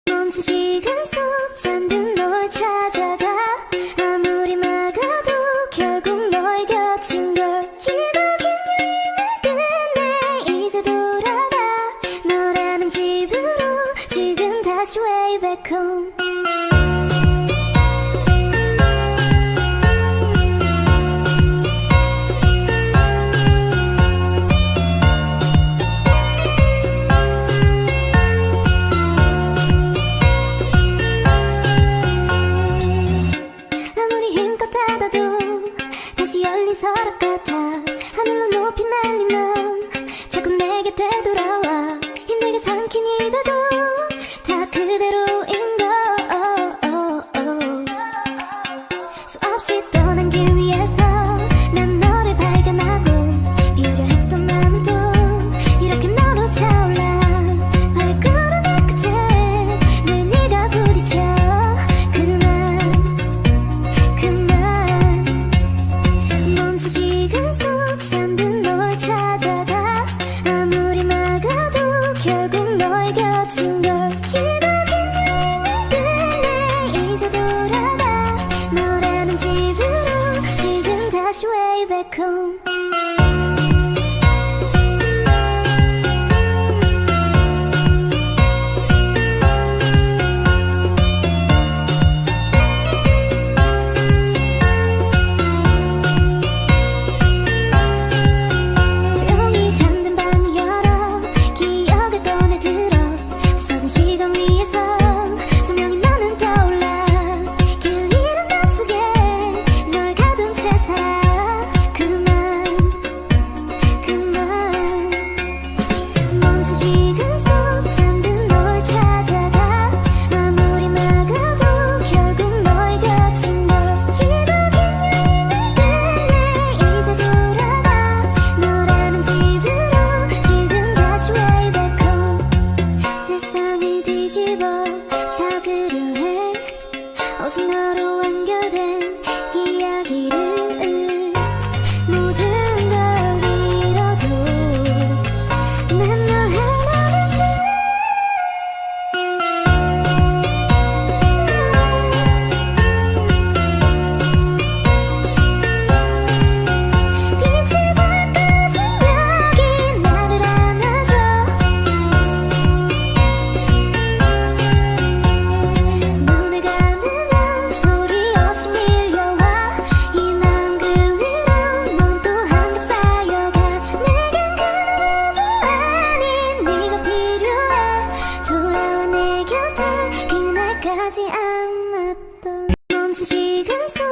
멈춘 시간 속 잠든 널 찾아가 아무리 막아도 결국 너의 곁인 걸 길고 긴 여행을 끝내 이제 돌아가 너라는 집으로 지금 다시 way back home 열린 서랍 같아 하늘로 높이 날리면 자꾸 내게 되돌아와 힘들게 삼킨 입에도 다 그대로인 걸 수없이 떠난 길 위에서 난 너를 발견하고 이러려 했던 마음도 이렇게 너로 차올라 발걸음의 끝에 늘 네가 부딪혀 멈춘 시간 속 잠든 널 찾아가 아무리 막아도 결국 너의 곁인 걸 길고 긴 여행을 끝내 이제 돌아가 너라는 집으로 지금 다시 way back home 찾으려 해 오직 너로 완결된 이야기를 모든 걸 잃어도 난 너 하나는 빛을 바꿔준 여기 나를 안아줘 까지 않았던 멈춘 시간 속